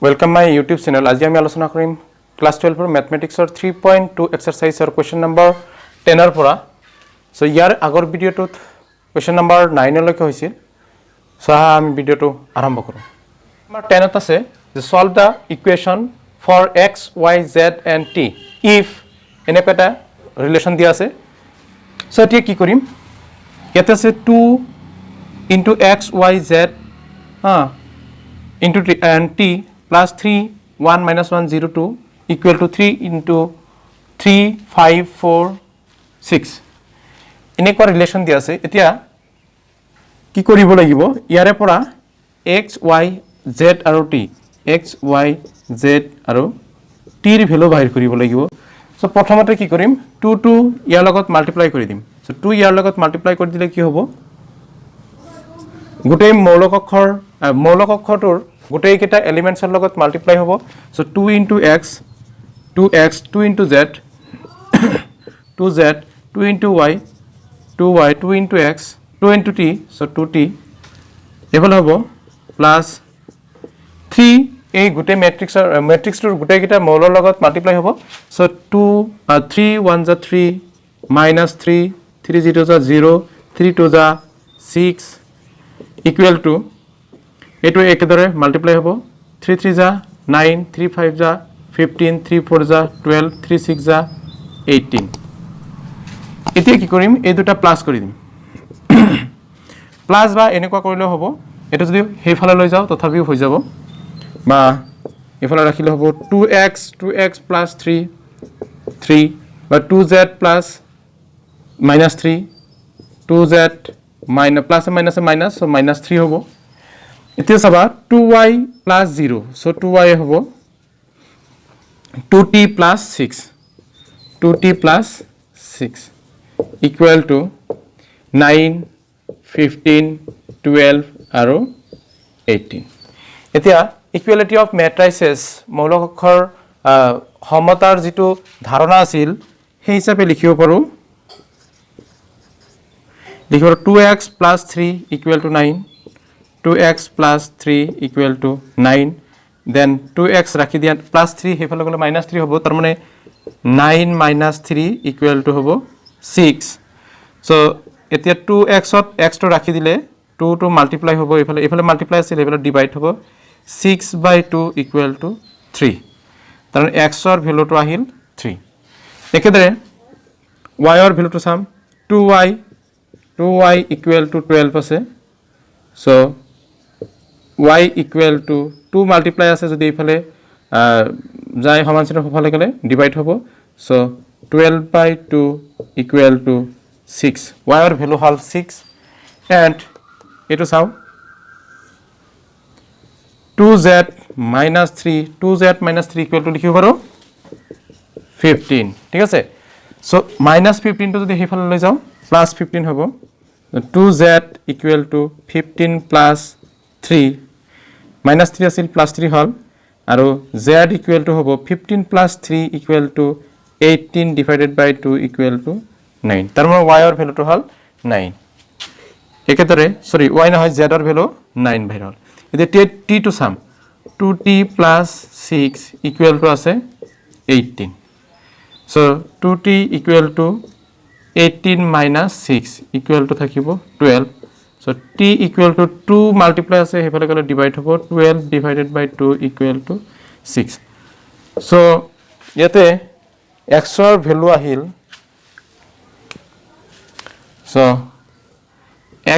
Welcome my YouTube channel. আজি আমি আলোচনা কৰিম ক্লাস 12 ৰ ম্যাথমেটিক্সৰ 3.2 এক্সাৰসাইজৰ কোৱেশ্চন নম্বৰ 10 ৰ পৰা সো ইয়াৰ আগৰ ভিডিওটোত কোৱেশ্চন নম্বৰ 9 লৈকে হৈছিল সো আমি ভিডিওটো আৰম্ভ কৰো আমাৰ 10 ত আছে যে solve the equation for x y z and t if এনেকুৱা ৰিলেচন দিয়া আছে সো এতিয়া কি কৰিম ইয়াতে আছে 2 into x y z into t and t plus 3 1 minus 1 0 2 equal to 3 into 3 5 4 6 এনেকুৱা ৰিলেচন দিয়া আছে এতিয়া কি কৰিব লাগিব ইয়াৰে পৰা x y z আৰু t x y z আৰু t ৰ ভ্যালু বাহিৰ কৰিব লাগিব সো প্ৰথমতে কি কৰিম 2 2 ইয়াৰ লগত মাল্টিপ্লাই কৰি দিম সো 2 ইয়াৰ লগত মাল্টিপ্লাই কৰি দিলে কি হ'ব গোটেই মৌলিক অক্ষৰটোৰ গোটেই কেইটা এলিমেন্টছৰ লগত মাল্টিপ্লাই হ'ব so 2 into x 2x 2 into z 2z 2 into y 2y 2 into x 2 into t so 2t এফালে হ'ব প্লাস 3 এই গোটেই ম্যাট্ৰিক্সৰ গোটেই কেইটা মৌলৰ লগত মাল্টিপ্লাই হ'ব সো 2 3 1 जा 3 minus 3 3 0 जा 0 3 2 जा 6 equal to এটো একদৰে মাল্টিপ্লাই হ'ব 3 3 जा 9 3 5 जा 15 3 4 जा 12 3 6 जा 18 এতিয়া কি কৰিম এই দুটা প্লাস কৰি দিম প্লাস বা এনেকুৱা কৰিলে হ'ব এটো যদি হেফালে লৈ যাও তথাপিও হৈ যাব বা এফালে ৰাখিলে হ'ব 2x plus 3 বা 2z plus minus 3 2z minus plus minus so minus 3 হ'ব এতিয়া চাবা 2y plus 0 so 2y হ'ব 2t plus 6 equal to 9 15 12 আৰু 18 এতিয়া ইকুৱেলিটি অফ মেট্ৰাইসেছ মৌলিক অক্ষৰ সমতাৰ যেটো ধাৰণা আছিল সেই হিচাপে লিখিব পাৰো লিখো 2x plus 3 equal to 9 2x plus 3 equal to 9 then 2x ৰাখি দিয়া plus 3 হেফালে গলে minus 3 হ'ব তাৰ মানে 9 minus 3 equal to হ'ব 6 so এতিয়া 2x ত x টো ৰাখি দিলে 2 to multiply হ'ব এফালে multiply আছিল এফালে divide হ'ব 6 by 2 equal to 3 তাৰ মানে x ৰ ভ্যালুটো আহিল 3 একেদৰে y ৰ ভ্যালুটো চাম 2y equal to 12 আছে so y equal to 2 multiply আছে যদি এফালে যাই সমান চিহ্ন ফালে গলে ডিভাইড হ'ব so 12 by 2 equal to 6 y ৰ ভ্যালু হল 6 and এটো চাও 2z minus 3 equal to লিখিব পাৰো 15 ঠিক আছে so minus 15 টো যদি হেফালে লৈ যাও plus 15 হ'ব 2z equal to 15 plus 3 minus 3 আছিল plus 3 হল আৰু z equal to হ'ব 15 plus 3 equal to 18 divided by 2 equal to 9 তাৰ মানে y ৰ ভ্যালুটো হল 9 একেদৰে সৰি y নহয় z ৰ ভ্যালু 9 বাহিৰ হল এতিয়া t to sum 2t plus 6 equal to আছে 18 so 2t equal to 18 minus 6 equal to থাকিব 12 so t equal to 2 multiply আছে হেফালে গলে divide হ'ব 12 divided by 2 equal to 6 so ইয়াতে x ৰ ভ্যালু আহিল so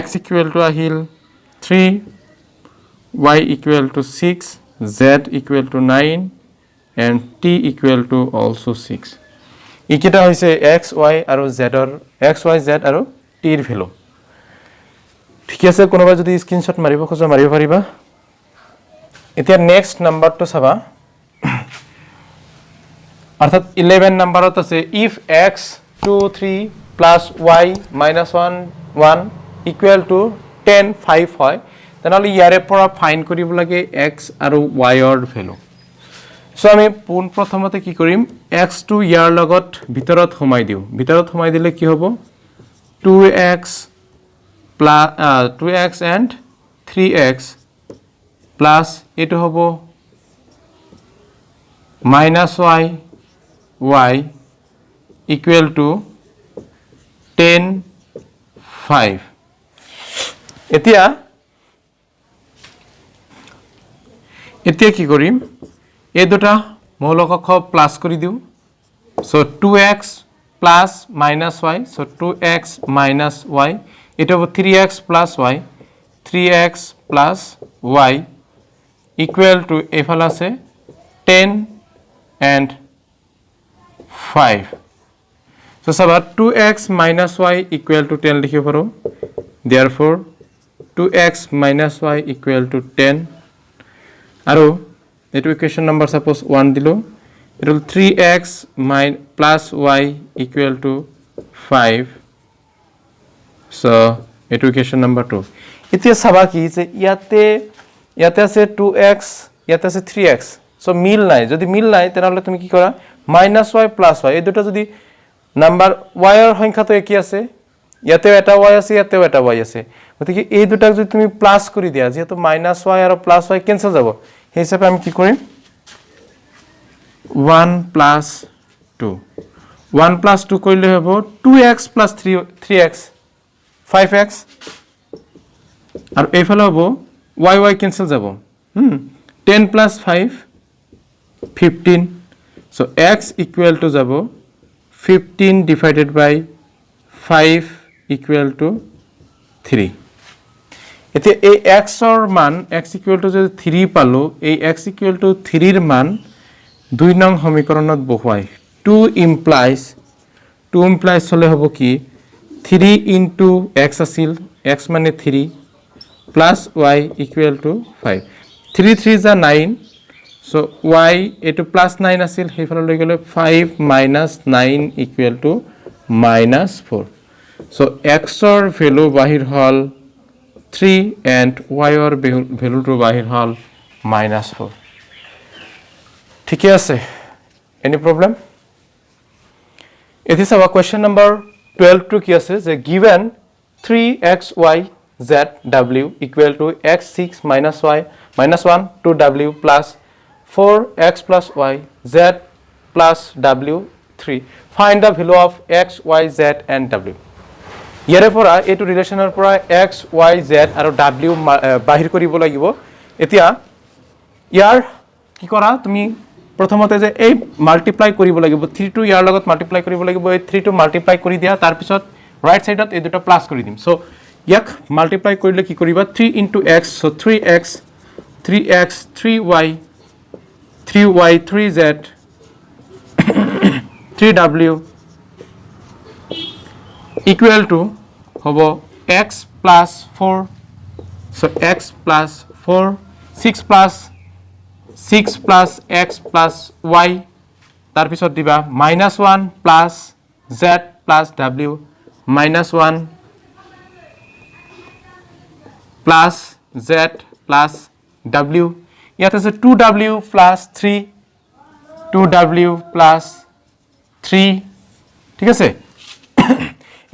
x equal to আহিল 3 y equal to 6 z equal to 9 and t equal to also 6 ইকিটা হৈছে x y আৰু z ৰ x y z আৰু t ৰ ভ্যালু ঠিক আছে কোনোবা যদি স্ক্ৰিনশ্বট মাৰিব খোজা মাৰিব পাৰিবা এতিয়া নেক্সট নাম্বাৰটো চাবা অৰ্থাৎ 11 নম্বৰত আছে if x 2 3 plus y minus 1 1 equal to 10 5 হয় তেনেহলে ইয়াৰে পৰা ফাইন্ড কৰিব লাগে x আৰু y ৰ ভ্যালু সো আমি পোন প্ৰথমতে কি কৰিম x টো ইয়াৰ লগত ভিতৰত সোমাই দিও ভিতৰত সোমাই দিলে কি হ'ব 2x plus 2x and 3x plus এটো হবো minus y equal to 10 5 এতিয়া কি কৰিম এই দুটা মৌলিক অক্ষ প্লাস কৰি দিও so 2x plus minus y so 2x minus y it over 3x plus y 3x plus y equal to এফাল আছে 10 and 5 so saba 2x minus y equal to 10 লিখিব পাৰো therefore 2x minus y equal to 10 আৰু এটো equation number suppose 1 দিলো it will 3x plus y equal to 5 so এটো equation number 2 এতিয়া চাবা কি যে ইয়াতে আছে 2x ইয়াতে আছে 3x so মিল নাই যদি মিল নাই তেনহলে তুমি কি কৰা -y plus y এই দুটো যদি নাম্বার y এর সংখ্যা তো একই আছে ইয়াতেও এটা y আছে ইয়াতেও এটা y আছে গতিকে এই দুটাক যদি তুমি প্লাস কৰি দিয়া যেহেতু -y আৰু +y ক্যান্সেল যাব সেই হিচাপে আমি কি কৰিম 1 plus 2 1 plus 2 কৰিলে হ'ব 2x plus 3x 5x আৰু এইফালে হ'ব y ক্যান্সেল যাব 10 plus 5 15 so x equal to যাব 15 divided by 5 equal to 3 এতিয়া এই x এর মান x equal to যদি 3 পালো এই x equal to 3 এর মান 2 নং সমীকরণত বহুৱাই 2 implies হলে হ'ব কি 3 into x আছিল x মানে 3 plus y equal to 5 3 3 is 9 so y eto plus 9 আছিল হেফালে লৈ গলে 5 minus 9 equal to -4 so x or value bahir hol 3 and y or value to bahir hol -4 ঠিকই আছে any problem it is our question number 12 to কি আছে যে given 3xy z w equal to x6 minus y minus 1 to w plus 4x plus y z plus w 3 find the value of x y z and w ইয়াৰে পৰা এটো ৰিলেচনৰ পৰা x y z আৰু w বাহিৰ কৰিব লাগিব এতিয়া ইয়াৰ কি কৰা তুমি প্ৰথমতে যে এই মাল্টিপ্লাই কৰিব লাগিব 3 to ইয়াৰ লগত মাল্টিপ্লাই কৰিব লাগিব এই 3 to মাল্টিপ্লাই কৰি দিয়া তাৰ পিছত ৰাইট সাইডত এই দুটা প্লাস কৰি দিম সো ইয়াক মাল্টিপ্লাই কৰিলে কি কৰিবা 3 into x so 3x 3y 3z 3w equal to hobo x plus 4 so x plus 4 6 plus x plus y tar pisot diba -1 plus z plus w -1 plus z plus w ইয়াত আছে 2w plus 3 2w plus 3 ঠিক আছে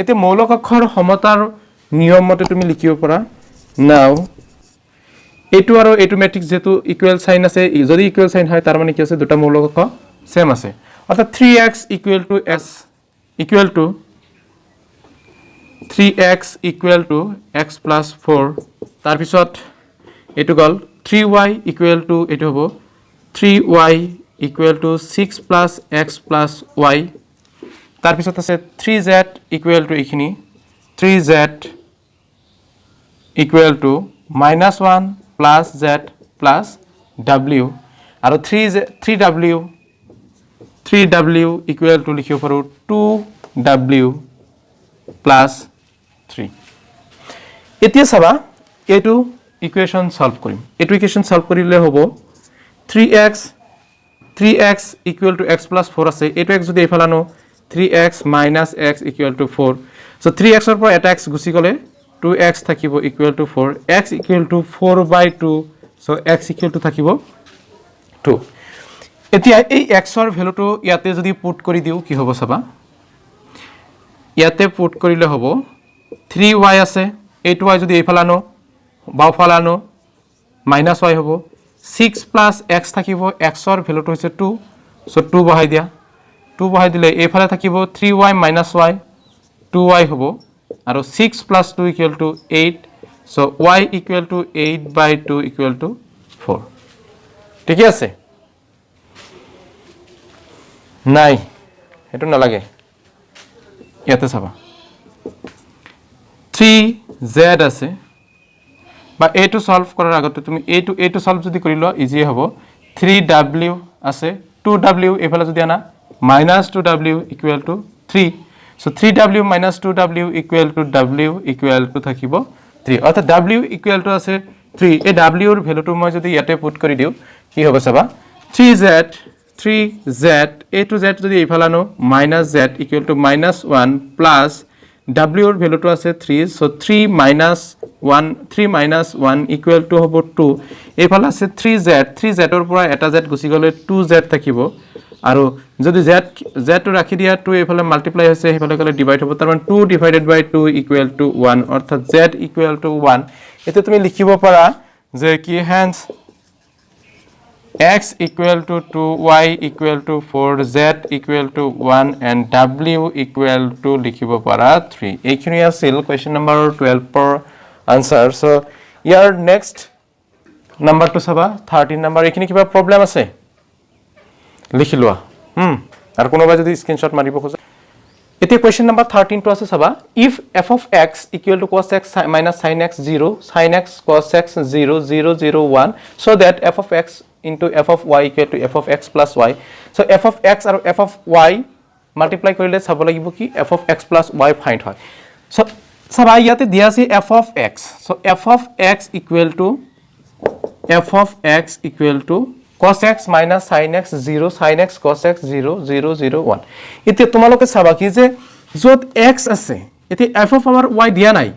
এতে মৌলিক অক্ষৰ সমতাৰ নিয়ম মতে তুমি লিখিব পাৰা নাও এটো আৰু এটো ম্যাট্ৰিক্স যেটো ইকুৱেল সাইন আছে যদি ইকুৱেল সাইন হয় তাৰ মানে কি আছে দুটা মৌলিক অক্ষ সেম আছে অৰ্থাৎ 3x equal to s equal to 3x equal to x plus 4 তাৰ পিছত এটো গল 3y equal to এটো হ'ব 3y equal to 6 plus x plus y তাৰ পিছত আছে 3z equal to এখিনি 3z equal to -1 plus z plus w আৰু 3w equal to লিখিব পাৰো 2w plus 3 এতিয়া চাবা এটো ইকুয়েশন সলভ কৰিম এটো ইকুয়েশন সলভ কৰিলে হ'ব 3x equal to x plus 4 আছে এটো x যদি এফালে আনো 3x minus x equal to 4 so 3x এর পর এটা x গুছি গলে 2x থাকিব equal to 4 x equal to 4/2 so x equal to থাকিব 2 এতিয়া এই x এর ভ্যালুটো ইয়াতে যদি পুট কৰি দিও কি হ'ব সবা ইয়াতে পুট কৰিলে হ'ব 3y আছে 8y যদি এফালে আনো বাওফালে আনো -y হ'ব 6 plus x থাকিব x এর ভ্যালুটো হৈছে 2 সো 2 বহাই দিয়া 2 বহাই দিলে এইফালে থাকিব 3y - y 2y হ'ব আৰু 6 + 2 = 8 সো y = 8/2 = 4 ঠিক আছে নাই এটো নালাগে ইয়াতে চাবা 3z আছে বা a2 সলভ কৰাৰ আগতে তুমি a2 সলভ যদি কৰি লোৱা ইজি হ'ব 3w আছে 2w এফালে যদি আনা -2w = 3 so 3w - 2w = w = থাকিব 3 অর্থাৎ w = আছে 3 এই w এর ভ্যালুটো মই যদি ইয়াতে পুট কৰি দিও কি হ'ব চাবা 3z a2z যদি এফালে আনো -z = -1 প্লাস w এর ভ্যালুটো আছে 3 so 3 - 1 = হ'ব 2 এফালে আছে 3z এর পৰা এটা z গুছি গলে 2z থাকিব আৰু যদি z টো ৰাখি দিয়া 2 এফালে মাল্টিপ্লাই হৈছে এফালে গলে ডিভাইড হ'ব তাৰ মানে 2 / 2 = 1 অৰ্থাৎ z = 1 এতে তুমি লিখিব পাৰা যে কি hence x = 2 y = 4 z = 1 and w = লিখিব পাৰা 3 এইখিনি আছিল কোৱেশ্চন নম্বৰ 12 পৰ আনসাৰ সো ইয়াৰ নেক্সট নাম্বাৰটো চাবা 13 নাম্বাৰ এইখিনি কিবা প্ৰবলেম আছে লিখি লোৱা আৰু কোনোবা যদি স্ক্ৰিনশ্বট মাৰিব খোজে এতিয়া কোৱেশ্চন নম্বৰ 13 টো আছে চাবা if f of x = cos x - sin x 0 sin x cos x 0 0 0 1 so that f of x into f of y = f of x plus y so f of x আৰু f of y multiply কৰিলে চাব লাগিব কি f of x plus y find হয় so চাবা ইয়াতে দিয়া আছে f of x so f of x = cos x - sin x 0 sin x cos x 0 0 0 1 এতিয়া তোমালোকে চাবা কি যে যত x আছে এতিয়া f of our y দিয়া নাই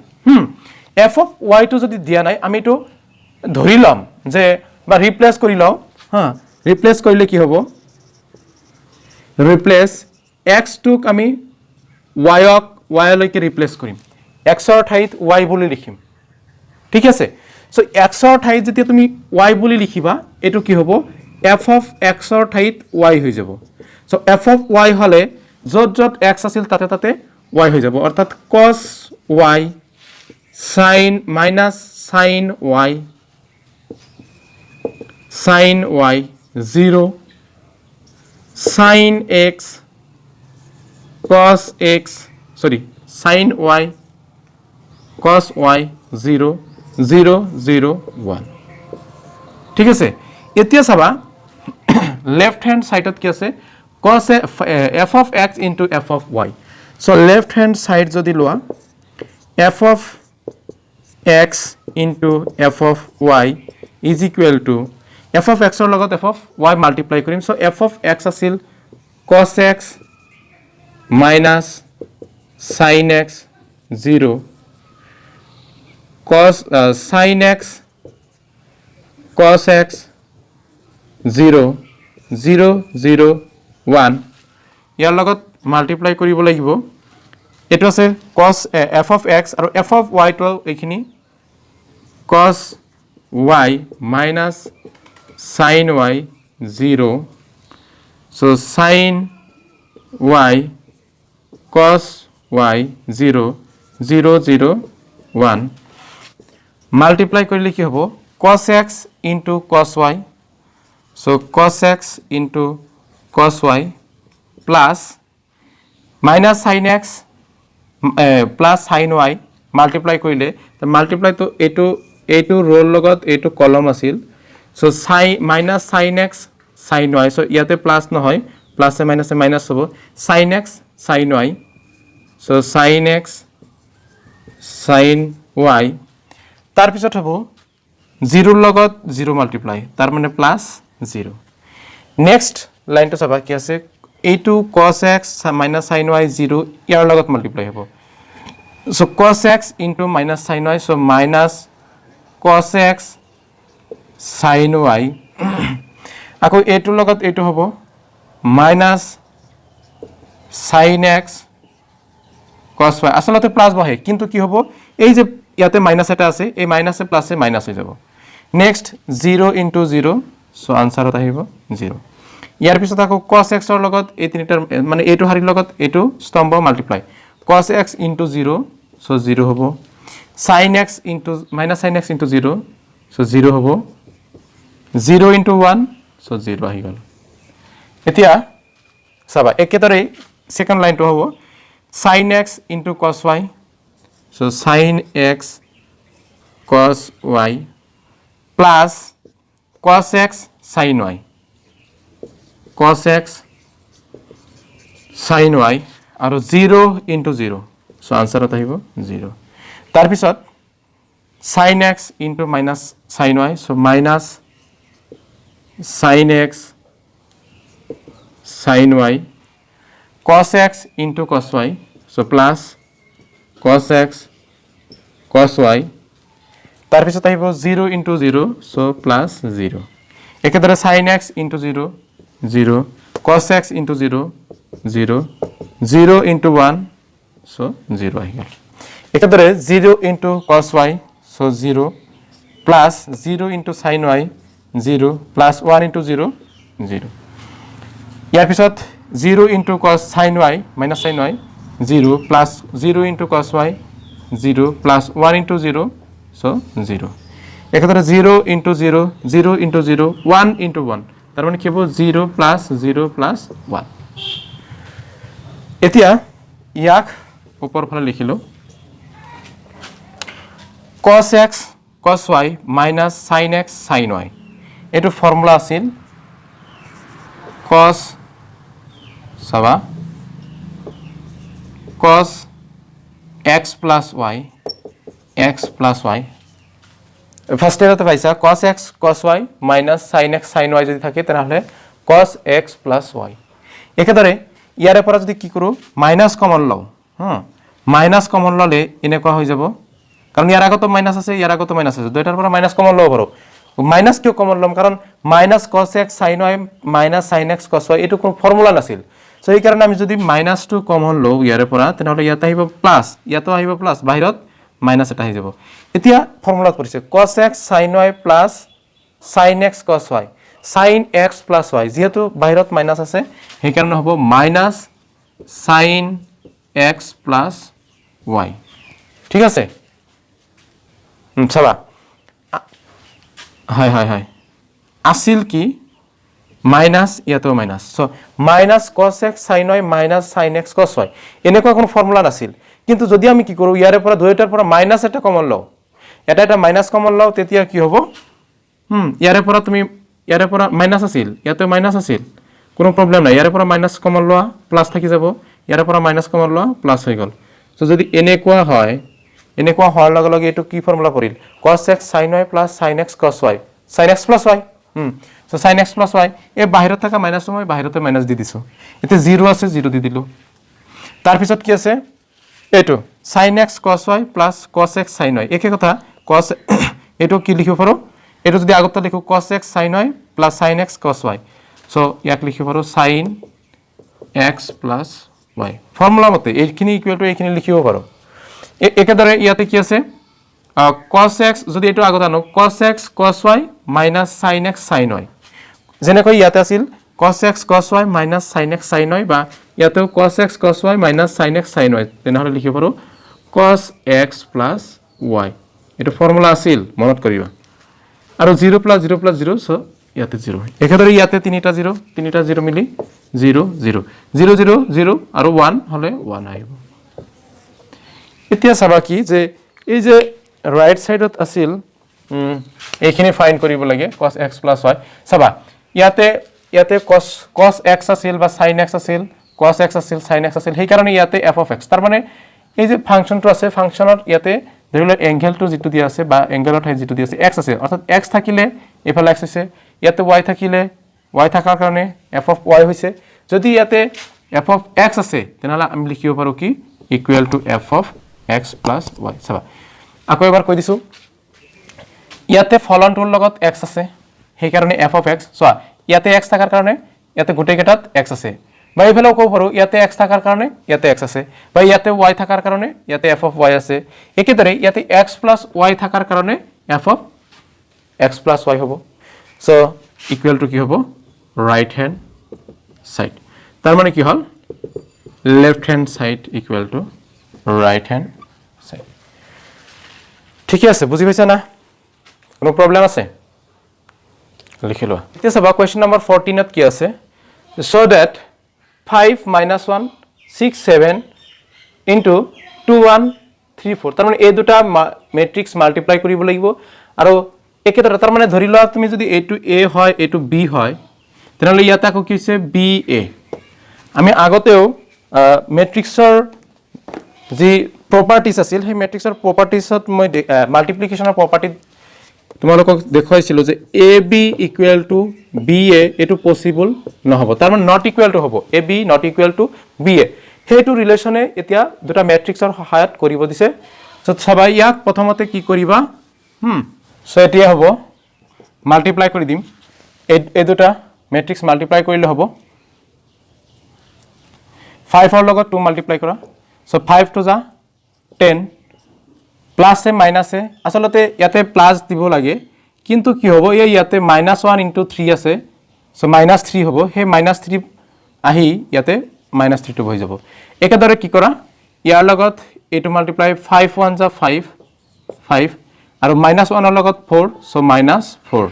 f of y টো যদি দিয়া নাই আমি তো ধৰি লম যে বা ৰিপ্লেস কৰি লও ৰিপ্লেস কৰিলে কি হ'ব ৰিপ্লেস x টোক আমি y লৈকে ৰিপ্লেস কৰিম x ৰ ঠাইত y বুলি লিখিম ঠিক আছে সো x ৰ ঠাইত যেতিয়া তুমি y বুলি লিখিবা এটো কি হ'ব f of x ৰ ঠাইত y হৈ যাব সো f of y হলে যত x আছিল তাতে তাতে y হৈ যাব অৰ্থাৎ cos y sin y sin y 0 sin x cos x sin y cos y 0 0 0 1 ঠিক আছে এতিয়া চাবা লেফট হ্যান্ড সাইডত কি আছে cos f of x into f of y so left hand side যদি লোৱা f of x into f of y is equal to f of x ৰ লগত f of y মাল্টিপ্লাই কৰিম so f of x আছিল cos x minus sin x 0 cos sin x cos x 0 0 0 1 ইয়াৰ লগত multiply কৰিব লাগিব এটো আছে cos f of x আৰু f of y টো এইখিনি cos y minus sin y 0 so sin y cos y 0 0 0 1 multiply কৰিলে কি হ'ব cos x into cos y so cos x into cos y plus minus sin x plus sin y multiply কৰিলে তো multiply তো এটো roll লগত এটো কলম আছিল so minus sin x sin y so ইয়াতে প্লাস নহয় প্লাস এ মাইনাস হ'ব sin x sin y so sin x sin y তাৰ পিছত হ'ব 0 লগত 0 মাল্টিপ্লাই তাৰ মানে প্লাস 0 নেক্সট লাইনটো চাবা কি আছে a2 cos x minus sin y 0 ইয়াৰ লগত মাল্টিপ্লাই হ'ব so cos x into minus sin y so minus cos x sin y আকৌ a2 লগত a2 হ'ব minus sin x cos y আসলে প্লাস বহে কিন্তু কি হ'ব এই যে ইয়াতে মাইনাস এটা আছে এই মাইনাসে প্লাসে মাইনাস হৈ যাব নেক্সট 0 into 0 সো আনসারত আহিব 0 ইয়াৰ পিছত আকৌ cos x ৰ লগত এই তিনিটাৰ মানে এইটো হাৰিৰ লগত এইটো স্তম্ভ multiply cos x into 0 so 0 হ'ব sin x into minus sin x into 0 so 0 হ'ব 0 into 1 so 0 আহি গ'ল এতিয়া চাবা একেদৰে সেকেন্ড লাইনটো হ'ব sin x into cos y so sin x cos y plus cos x sin y cos x sin y আৰু 0 into 0 so আনসাৰত আহিব 0 তাৰ পিছত sin x into minus sin y so minus sin x sin y cos x into cos y so plus cos x cos y তাৰ পিছত আহিব 0 into 0 so plus 0 একেদৰে sin x into 0 0 cos x into 0 0 0 into 1 so 0 আহি গ'ল একেদৰে 0 into cos y so 0 plus 0 into sin y 0 plus 1 into 0 0 ইয়াৰ পিছত 0 into cos sin y minus sin y 0 plus 0 into cos y 0 plus 1 into 0 so 0 একেদৰে 0 into 0 0 into 0 1 into 1 তার মানে কি হবে 0 plus 0 plus 1 এতিয়া ইয়াক উপৰ ফালে লিখিলো cos x cos y minus sin x sin y এটো ফর্মুলা আছিল cos সাবা cos x plus y x plus y first এটাতে পাইছা cos x cos y minus sin x sin y যদি থাকে তাহলে cos x plus y একেদৰে ইয়াৰে পৰা যদি কি কৰো মাইনাস কমন লও মাইনাস কমন ললে এনেকুৱা হৈ যাব কাৰণ ইয়াৰ আগত মাইনাস আছে ইয়াৰ আগত মাইনাস আছে দুইটাৰ পৰা মাইনাস কমন লও পাৰো মাইনাস কিয় কমন লম কারণ minus cos x sin y minus sin x cos y এটো কোন ফর্মুলা নাছিল সো এই কারণে আমি যদি মাইনাস টু কমন লও ইয়াৰে পৰা তেনহলে ইয়াত আহিব প্লাস ইয়াতো আহিব প্লাস বাহিৰত মাইনাস এটা আহি যাব এতিয়া ফৰ্মুলা পৰিছে cos x sin y plus sin x cos y sin x plus y যেহেতু বাহিৰত মাইনাস আছে সেই কাৰণে হ'ব minus sin x plus y ঠিক আছে চাবা হয় হয় হয় আছিল কি মাইনাস ইয়াতো minus so minus cos x sin y minus sin x cos y এনেকুৱা কোন ফৰ্মুলা নাছিল কিন্তু যদি আমি কি কৰো ইয়াৰে পৰা দুইটাৰ পৰা মাইনাস এটা কমন লও এটা মাইনাস কমন লও তেতিয়া কি হ'ব ইয়াৰে পৰা তুমি ইয়াৰে পৰা মাইনাস আছিল ইয়াতে মাইনাস আছিল কোনো প্ৰবলেম নাই ইয়াৰে পৰা মাইনাস কমন লোৱা প্লাস থাকি যাব ইয়াৰে পৰা মাইনাস কমন লোৱা প্লাস হৈ গল সো যদি এনেকুৱা হয় এনেকুৱা হোৱাৰ লগে লগে এটো কি ফৰ্মুলা পৰিল cos x sin y plus sin x cos y sin x plus y so sin x plus y এ বাহিৰত থাকা মাইনাস মই বাহিৰতে মাইনাস দি দিছো এতে 0 আছে 0 দি দিলো তাৰ পিছত কি আছে এটো sin x cos y plus cos x sin y একে কথা cos এটো কি লিখিব পাৰো এটো যদি আগত লিখো cos x sin y plus sin x cos y so ইয়াক লিখিব পাৰো sin x plus y formula মতে এইখিনি ইকুয়াল টু এইখিনি লিখিব পাৰো একেদৰে ইয়াতে কি আছে cos x যদি এটো আগত আনো cos x cos y minus sin x sin y যেনেকৈ ইয়াতে আছিল cos x cos y minus sin x sin y বা ইয়াতে cos x cos y minus sin x sin y তেনেহলে লিখিব পাৰো cos x plus y এটো formula আছিল মনত কৰিবা আৰু 0 plus 0 plus 0 সো ইয়াতে 0 একেদৰে ইয়াতে তিনিটা 0 মিলি 0 0 0 0 0 আৰু 1 হলে 1 আহিব এতিয়া চাবা কি যে এই যে রাইট সাইডত আছিল এইখিনি ফাইন্ড কৰিব লাগে cos x plus y চাবা ইয়াতে cos x আছিল বা sin x আছিল cos x আছিল sin x আছিল সেই কাৰণে ইয়াতে f of x তাৰ মানে এই যে ফাংশনটো আছে ফাংশনত ইয়াতে ধৰিলে এঙ্গেলটো যেটো দিয়া আছে বা এঙ্গেলৰ ঠাই যেটো দিয়া আছে x আছে অৰ্থাৎ x থাকিলে এফালে x আছে ইয়াতে y থাকিলে y থাকাৰ কাৰণে f of y হৈছে যদি ইয়াতে f of x আছে তেনহলে আমি লিখিব পাৰো কি equal to f of x plus y চাবা আকৌ এবাৰ কৈ দিছো ইয়াতে ফলনটোৰ লগত x আছে সেই কাৰণে f of x চোৱা ইয়াতে x থাকাৰ কাৰণে ইয়াতে গোটেই কেটাত x আছে বা এইফালেও কব পাৰো ইয়াতে x থাকাৰ কাৰণে ইয়াতে x আছে বা ইয়াতে y থাকাৰ কাৰণে ইয়াতে f of y আছে একেদৰে ইয়াতে x plus y থাকাৰ কাৰণে f of x plus y হ'ব সো ইকুৱেল টু কি হ'ব রাইট হ্যান্ড সাইড তার মানে কি হল left hand side equal to right hand side ঠিকই আছে বুঝি পাইছা না কোনো প্রবলেম আছে লিখি লোৱা এতিয়া চাবা কোৱেশ্চন নম্বৰ 14 ত কি আছে so that 5 minus 1 6 7 into 2 1 3 4 তাৰ মানে এই দুটা ম্যাট্ৰিক্স মাল্টিপ্লাই কৰিব লাগিব আৰু একেদৰে তাৰ মানে ধৰি লোৱা তুমি যদি a to a হয় a to b হয় তেনেহলে ইয়াতে আকৌ কি হৈছে b a আমি আগতেও ম্যাট্ৰিক্সৰ যি প্ৰপাৰ্টিজ আছিল সেই ম্যাট্ৰিক্সৰ প্ৰপাৰ্টিজত মই মাল্টিপ্লিকেশনৰ প্ৰপাৰ্টি তোমালোকক দেখাইছিলো যে ab ইকুৱেল টু ba এটো পসিবল নহব তাৰ মানে নট ইকুৱেল টু হ'ব ab not equal to ba হেতু ৰিলেচনে এতিয়া দুটা ম্যাট্ৰিক্সৰ সহায়ত কৰিব দিছে সো সবাই ইয়াক প্ৰথমতে কি কৰিবা সো এতিয়া হ'ব মাল্টিপ্লাই কৰি দিম এই দুটা ম্যাট্ৰিক্স মাল্টিপ্লাই কৰিলে হ'ব 5 ৰ লগত 2 মাল্টিপ্লাই কৰা সো 5 টু যা 10 প্লাস এ মাইনাস এ আসলতে ইয়াতে প্লাস দিব লাগে কিন্তু কি হ'ব এই ইয়াতে -1 * 3 আছে সো -3 হ'ব হে -3 আহি ইয়াতে -3 টু হৈ যাব একেদৰে কি কৰা ইয়াৰ লগত এটো মাল্টিপ্লাই 5 1 যা 5 5 আৰু -1 ৰ লগত 4 সো -4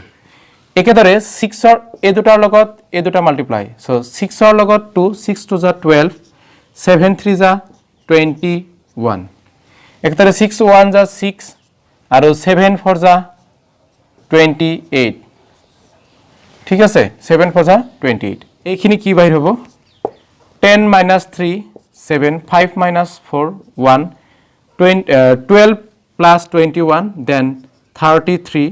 একেদৰে 6 ৰ এ দুটাৰ লগত এ দুটা মাল্টিপ্লাই সো 6 ৰ লগত 2 6 2 যা 12 7 3 যা 21 একতারে 6 1 যা 6 আৰু 7 4 যা 28 ঠিক আছে 7 4 যা 28 এইখিনি কি বাইর হ'ব 10 - 3 7 5 - 4 1 12 + 21 then 33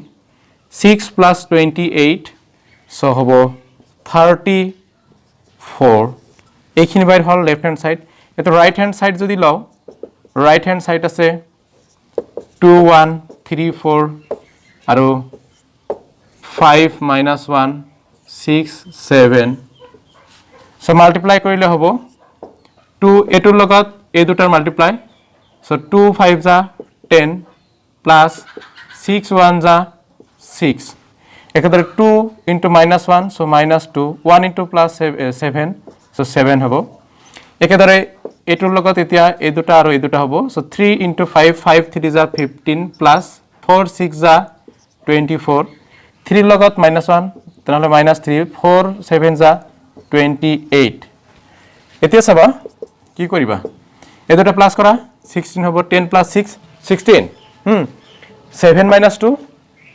6 + 28 so হ'ব 34 এইখিনি বাইর হল লেফট হ্যান্ড সাইড এটো রাইট হ্যান্ড সাইড যদি লও right hand side আছে 2 1 3 4 আৰু 5 - 1 6 7 so multiply কৰিলে হ'ব 2 এটোৰ লগত এই দুটাৰ মাল্টিপ্লাই so 2 5 যা 10 plus 6 1 যা 6 একেদৰে 2 into -1 so -2 1 into plus 7 so 7 হ'ব একেদৰে এটোৰ লগত এতিয়া এই দুটা আৰু এই দুটা হ'ব সো 3 into 5 5 3 যা 15 plus 4 6 যা 24 3 লগত -1 তেনেহলে -3 4 7 যা 28 এতিয়া চাবা কি কৰিবা এই দুটা প্লাস কৰা 16 হ'ব 10 plus 6 16 7 - 2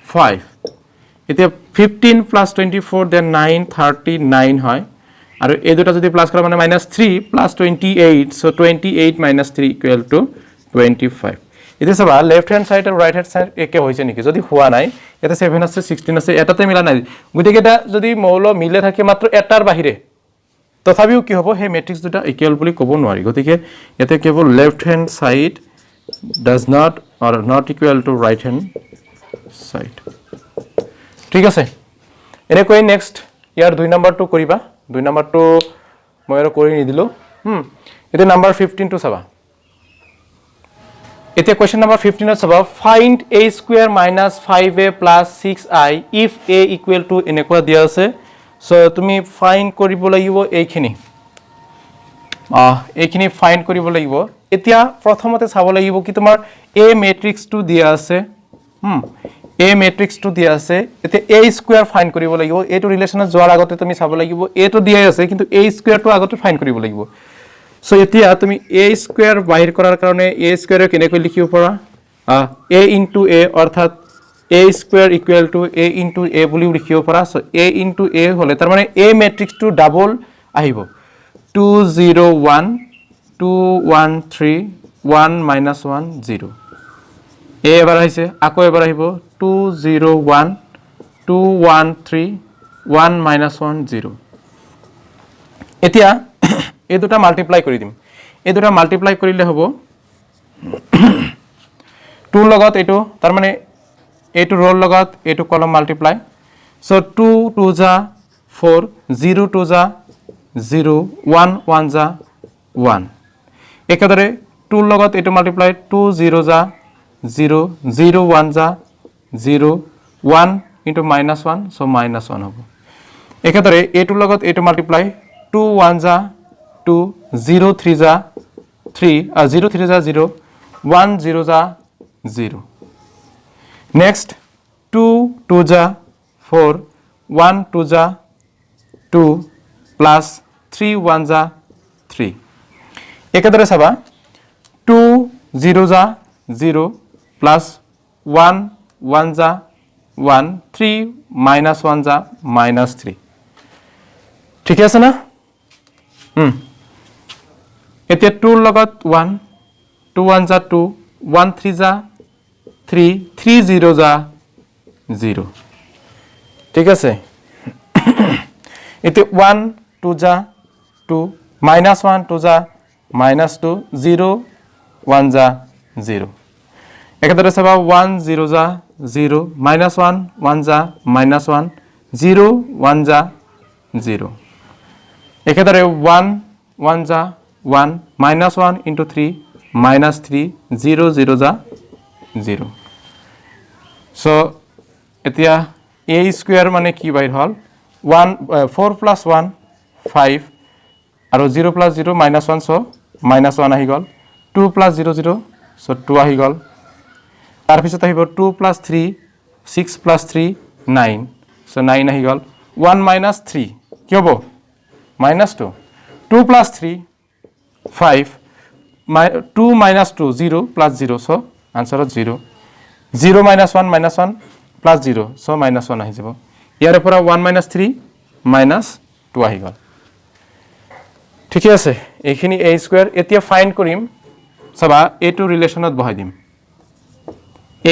5 এতিয়া 15 plus 24 then 9 39 হয় আৰু এই দুটা যদি প্লাস কৰা মানে -3 plus 28 so 28 - 3 equal to 25 এতিয়া চাবা লেফট হ্যান্ড সাইড আৰু ৰাইট হ্যান্ড সাইড একে হৈছে নেকি যদি হোৱা নাই এটা 7 আছে 16 আছে এটাতে মিলা নাই গুটেকেটা যদি মৌল মিলে থাকে মাত্ৰ এটাৰ বাহিৰে তথাপিও কি হ'ব হে ম্যাট্ৰিক্স দুটা ইকুয়াল বুলি ক'ব নোৱাৰি গতিকে এতে কেৱল left hand side does not or not equal to right hand side ঠিক আছে এনে কই নেক্সট ইয়াৰ 2 নম্বৰটো কৰিবা 2 নম্বৰটো মই আৰু কৰি নিদিলো এটা নাম্বাৰ 15 টু চাবা এতিয়া কোৱেশ্চন নাম্বাৰ 15 ত চাবা find a square - 5a + 6i if a equal to এনেকুৱা দিয়া আছে সো তুমি ফাইন্ড কৰিব লাগিব এইখিনি এইখিনি ফাইন্ড কৰিব লাগিব এতিয়া প্ৰথমতে চাব লাগিব কি তোমাৰ a ম্যাট্ৰিক্সটো দিয়া আছে a ম্যাট্ৰিক্সটো দিয়া আছে এতিয়া a স্কয়াৰ ফাইন্ড কৰিব লাগিব এটো ৰিলেচনত যোৱাৰ আগতে তুমি চাব লাগিব a টো দিয়া আছে কিন্তু a স্কয়ারটো আগতে ফাইন্ড কৰিব লাগিব সো এতিয়া তুমি a স্কয়াৰ বাহিৰ কৰাৰ কাৰণে a স্কয়াৰ কেনেকৈ লিখিব পাৰা a into a অৰ্থাৎ a square equal to a into a বুলি লিখিব পাৰা সো a into a হলে তাৰ মানে a ম্যাট্ৰিক্সটো ডাবল আহিব 2 0 1 2 1 3 1 -1 0 a এবাৰ আহিছে আকৌ এবাৰ আহিব 2 0 1 2 1 3 1 -1 0 এতিয়া এই দুটা মাল্টিপ্লাই কৰি দিম এই দুটা মাল্টিপ্লাই কৰিলে হ'ব 2 লগত এটো তাৰ মানে এটো ৰোল লগত এটো কলম মাল্টিপ্লাই সো 2 2 যা 4 0 2 যা 0 1 1 যা 1 একেদৰে 2 লগত এটো মাল্টিপ্লাই 2 0 যা 0 0 1 যা 0 1 into -1 so -1 হ'ব একেদৰে এটো লগত এটো মাল্টিপ্লাই 2 1 जा 2 0 3 जा 3 0 3 जा 0 1 0 जा 0 next 2 2 जा 4 1 2 जा 2 plus 3 1 जा 3 एकादरे साबा 2 0 जा 0 plus 1 1 जा 1 3 minus 1 जा minus 3 ठीक है ना এতিয়া 2 লগত 1 2 1 जा 2 1 3 जा 3 3 0 जा 0 ঠিক আছে এতিয়া 1 2 जा 2 minus 1 2 जा minus 2 0 1 जा 0 एकादरे साबा 1 0 जा 0 minus 1 1 जा minus 1 0 1 जा 0 एकादरे 1 1 जा 1 minus 1 into 3 minus 3 0 0 जा 0 so এতিয়া a square মানে কি বাইর হল 1 4 plus 1 5 আৰু 0 plus 0 minus 1 so minus 1 আহি গল 2 plus 0 0 so 2 আহি গল তাৰ পিছত আহিব 2 plus 3 6 plus 3 9 so 9 আহি গল 1 minus 3 কি হ'ব minus 2 2 plus 3 5 2 minus 2 0 plus 0 so answer is 0 0 minus 1 plus 0 so minus 1 আহি যাব ইয়াৰ পৰা 1 minus 3 minus 2 আহি গল ঠিক আছে এইখিনি a স্কয়ার এতিয়া ফাইন্ড কৰিম সবা a টু ৰিলেশনত বহাই দিম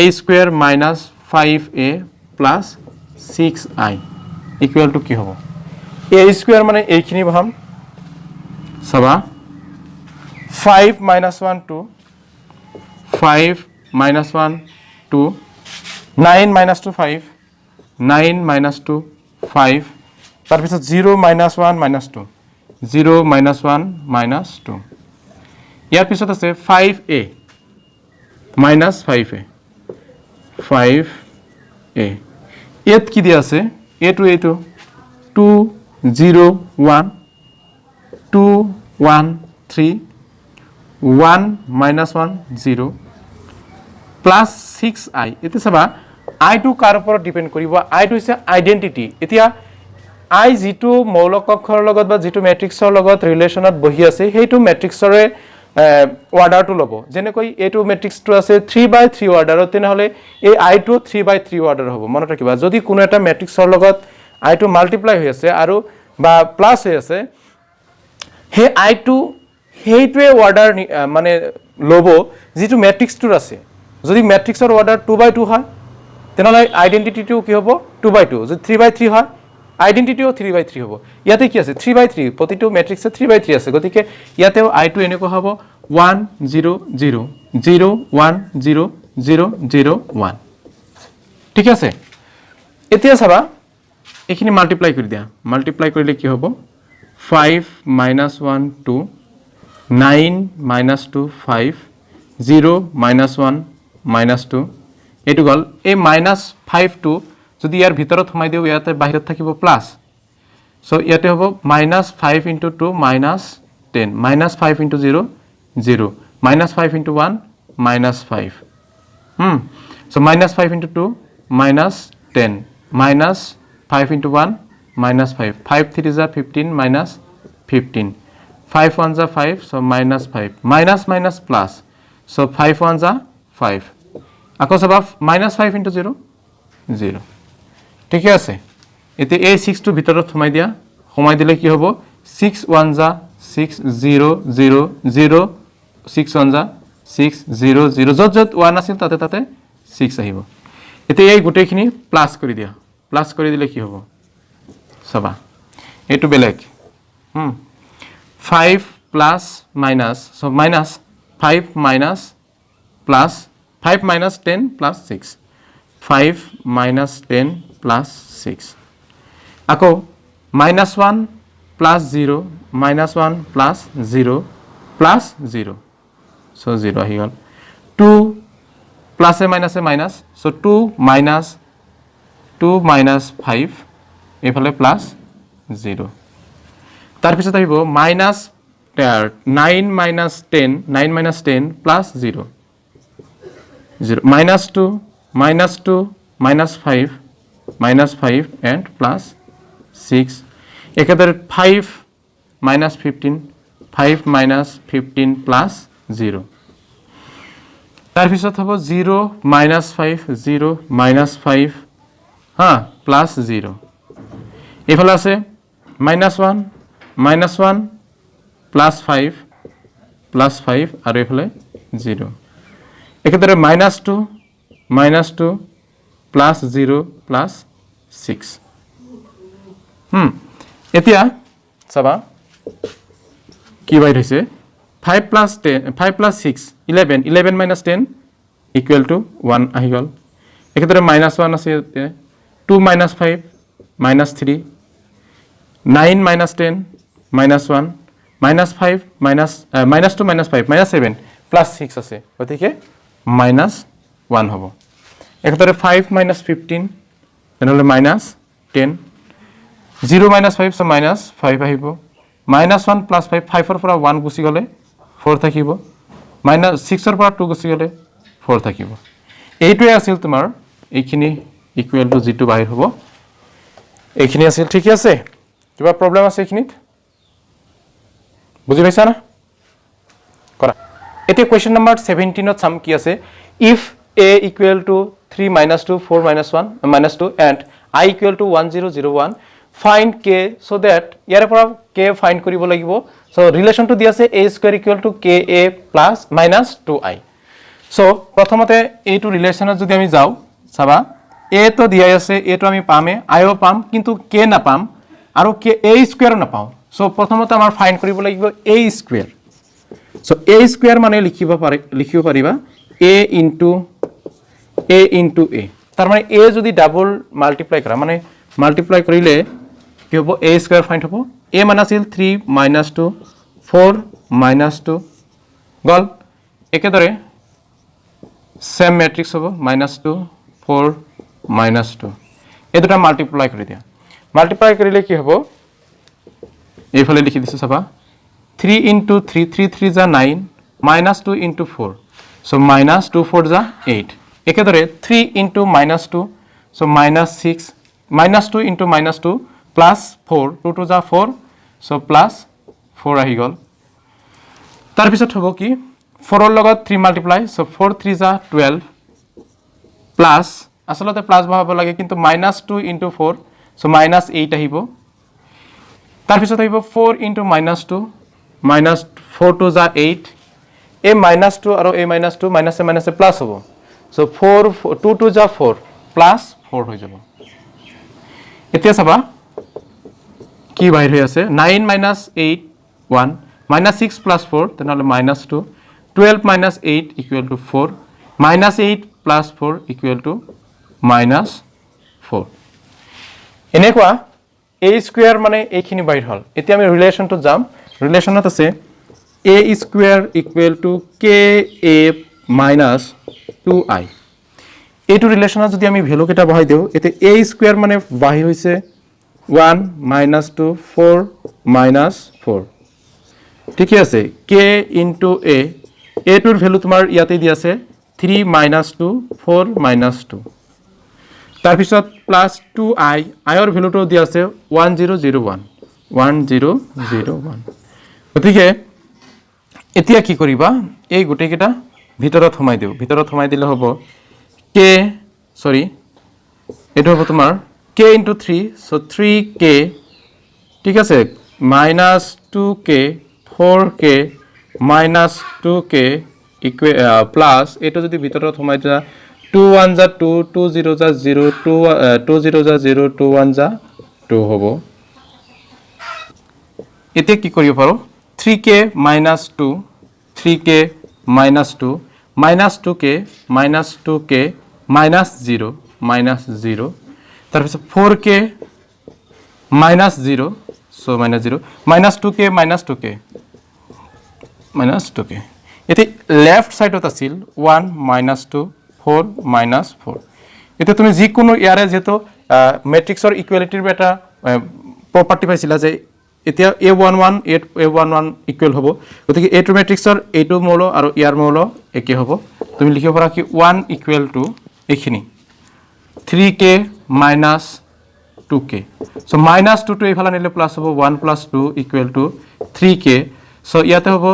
a square minus 5a plus 6i equal to কি হ'ব a স্কয়ার মানে এইখিনি বহাম সবা 5 minus 1 2 5 minus 1 2 9 minus 2 5 9 minus 2 5 তাৰ পিছত 0 minus 1 minus 2 0 minus 1 minus 2 ইয়াৰ পিছত আছে 5a minus 5a 5a ইয়াত কি দিয়া আছে a to 2 0 1 2 1 3 1 minus 1 0 plus 6i এতে সবা i to কাৰ ওপৰত ডিপেন্ড কৰিব i to হৈছে আইডেন্টিটি এতিয়া i যেটো মৌলিক অক্ষৰৰ লগত বা যেটো ম্যাট্ৰিক্সৰ লগত ৰিলেশনত বহি আছে হেইটো ম্যাট্ৰিক্সৰে অৰ্ডাৰটো ল'ব যেনেকৈ a2 ম্যাট্ৰিক্সটো আছে 3/3 অৰ্ডাৰত তেনেহলে এই i2 3/3 অৰ্ডাৰ হ'ব মনত ৰাখিবা যদি কোনো এটা ম্যাট্ৰিক্সৰ লগত i2 মাল্টিপ্লাই হৈ আছে আৰু বা প্লাস হৈ আছে হে i2 হেইটোৱে অৰ্ডাৰ মানে ল'ব যেটো ম্যাট্ৰিক্সটোৰ আছে যদি ম্যাট্ৰিক্সৰ অৰ্ডাৰ 2/2 হয় তেনেহলে আইডেন্টিটিটো কি হ'ব 2/2 যদি 3/3 হয় আইডেন্টিটিও 3/3 হ'ব ইয়াতে কি আছে 3/3 প্ৰতিটো ম্যাট্ৰিক্সে 3/3 আছে গতিকে ইয়াতেও i2 এনেকৈ হ'ব 1 0 0 0 1 0 0 0 1 ঠিক আছে এতিয়া চাবা এখিনি মাল্টিপ্লাই কৰি দিয়া মাল্টিপ্লাই কৰিলে কি হ'ব 5 minus 1 2 9 minus 2 5 0 minus 1 minus 2 এটো গল এই minus 5 2 যদি ইয়াৰ ভিতৰত সোমাই দিও ইয়াতে বাহিৰত থাকিব প্লাস সো ইয়াতে হ'ব minus 5 into 2 minus 10 minus 5 into 0 0 minus 5 into 1 minus 5 so minus 5 into 2 minus 10 minus 5 into 1 minus 5 5 3 is 15 minus 15 5 1 is 5 so minus 5 minus minus plus so 5 1 is 5 আকৌ সবা minus 5 into 0 0 ঠিক আছে এতে a 6 টু ভিতৰত সোমাই দিয়া সোমাই দিলে কি হ'ব 6 1 is 6 0 0 0 6 1 is 6 0 0 যত যত 1 আছিল তাতে তাতে 6 আহিব এতে এই গোটেইখিনি প্লাস কৰি দিয়া প্লাস কৰি দিলে কি হ'ব সবা এটো বেলেগ 5 plus minus so minus 5 minus plus 5 minus 10 plus 6 5 minus 10 plus 6 আকৌ minus 1 plus 0 minus 1 plus 0 plus 0 so 0 আহি গল 2 plus a minus so 2 minus 5 এফালে plus 0 তাৰপিছত আহিব minus 9 minus 10 plus 0 minus 2 minus 5 and plus 6 একেদৰে 5 minus 15 plus 0 তাৰপিছত হ'ব 0 minus 5 হা plus 0 এইফালে আছে minus 1 plus 5 আৰু এইফালে 0 একেদৰে minus 2 plus 0 plus 6 এতিয়া চাবা কি বাইট হৈছে 5 plus 6 11 minus 10 equal to 1 আহি গল একেদৰে minus 1 আছে 2 minus 5 minus 3 9 minus 10 minus 1 minus 5 minus 2 minus 5 minus 7 plus 6 আছে গতিকে minus 1 হ'ব একেদৰে 5 minus 15 তেনেহলে minus 10 0 minus 5 so minus 5 আহিব minus 1 plus 5 5 ৰ পৰা 1 গুছি গলে 4 থাকিব minus 6 ৰ পৰা 2 গুছি গলে 4 থাকিব এইটোৱে আছিল তোমাৰ এইখিনি ইকুৱেল টু জিটো বাহিৰ হ'ব এইখিনি আছিল ঠিক আছে কিবা প্ৰবলেম আছে এইখিনিত বুজি পাইছা না কৰা এতিয়া কোৱেশ্চন নম্বৰ 17 ত সাম কি আছে if a equal to 3 minus 2 4 minus 1 minus 2 and I equal to 1001 find k so that ইয়াৰ পৰা k find কৰিব লাগিব so relation to দি আছে a square equal to ka plus minus 2i so প্ৰথমতে এইটো ৰিলেচনত যদি আমি যাও চাবা a তো দিয়া আছে a তো আমি পামে i ও পাম কিন্তু k না পাম আৰু k a square না পাও so প্ৰথমতে আমাৰ ফাইন্ড কৰিব লাগিব a square so a square মানে লিখিব পাৰিবা a into a তাৰ মানে a যদি ডাবল মাল্টিপ্লাই কৰা মানে মাল্টিপ্লাই কৰিলে কি হ'ব a square ফাইন্ড হ'ব a মানে আছিল 3 minus 2 4 minus 2 গল একেদৰে সেম ম্যাট্ৰিক্স হ'ব -2 4 -2 এই দুটা মাল্টিপ্লাই কৰি দিয়া মাল্টিপ্লাই কৰিলে কি হ'ব এইফালে লিখি দিছো চাবা 3 into 3 3 3 যা 9 -2 into 4 so -2 4 যা 8 একেদৰে 3 into -2 so -6 -2 into -2 plus 4 2 2 যা 4 so plus 4 আহি গল তাৰ পিছত হ'ব কি 4 ৰ লগত 3 মাল্টিপ্লাই so 4 3 যা 12 plus আসলতে প্লাস বহাব লাগে কিন্তু -2 into 4 so -8 আহিব তাৰ পিছত আহিব 4 into -2 -4 2 যা 8 a -2 আৰু a -2 minus a plus হ'ব so 4 2 2 যা 4 plus 4 হৈ যাব এতিয়া চাবা কি বাহিৰ হৈ আছে 9 minus 8 1 -6 plus 4 তেনেহলে -2 12 minus 8 equal to 4 -8 plus 4 equal to -4 এনেকুৱা a square মানে এইখিনি বাহিৰ হল এতিয়া আমি ৰিলেশনটো যাম ৰিলেশনত আছে a square equal to ka minus 2i এইটো ৰিলেশনত যদি আমি ভ্যালু কেটা বহাই দিও এতে a square মানে বাহিৰ হৈছে 1 -2 4 -4 ঠিক আছে k into a টোৰ ভ্যালু তোমাৰ ইয়াতে দি আছে 3 -2 4 -2 তাৰ পিছত প্লাস 2i i ৰ ভ্যালুটো দি আছে 1001 গতিকে এতিয়া কি কৰিবা এই গুটে কেটা ভিতৰত সোমাই দিলে হ'ব k সৰি এটো হ'ব তোমাৰ k into 3 so 3k ঠিক আছে -2k 4k -2k plus এটো যদি ভিতৰত সোমাই যা 2 1 যা 2 2 0 যা 0 2 0 যা 0 2 1 যা 2 হ'ব এতে কি কৰিব পাৰো 3k -2 3k -2 -2k -2k -0 তাৰপিছত 4k -0 so -0 -2k -2k এতে লেফট সাইডত আছিল 1 -2 4 -4 এতে তুমি যি কোনো ইয়াৰে যেটো ম্যাট্ৰিক্সৰ ইকুয়ালিটিৰ এটা প্ৰপাৰ্টি পাইছিলা যে এতিয়া A11 A11 ইকুৱেল হ'ব গতিকে এইটো মেট্ৰিক্সৰ এইটো মৌল আৰু ইয়াৰ মৌল একে হ'ব তুমি লিখিব পাৰা কি 1 ইকুৱেল টু এইখিনি 3k minus 2k so minus 2 to এইফালে নিলে প্লাস হ'ব 1 plus 2 equal to 3k so ইয়াতে হ'ব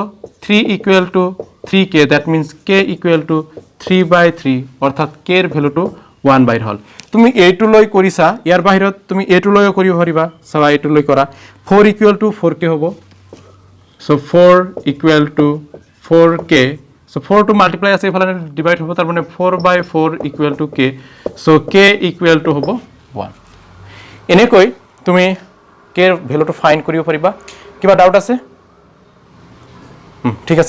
3 equal to 3k that means k equal to 3/3 অর্থাৎ k এর ভ্যালুটো 1/3 হল তুমি a2 লৈ কৰিছা ইয়াৰ বাহিৰত তুমি a2 লৈও কৰিব পাৰিবা সবা a2 লৈ কৰা 4 equal to 4k হ'ব so 4 equal to 4k so 4 to multiply আছে এফালে ডিভাইড হ'ব তার মানে 4/4 equal to k so k equal to হ'ব 1 এনেকৈ তুমি k এর ভ্যালুটো ফাইন্ড কৰিব পাৰিবা কিবা ডাউট আছে ঠিক আছে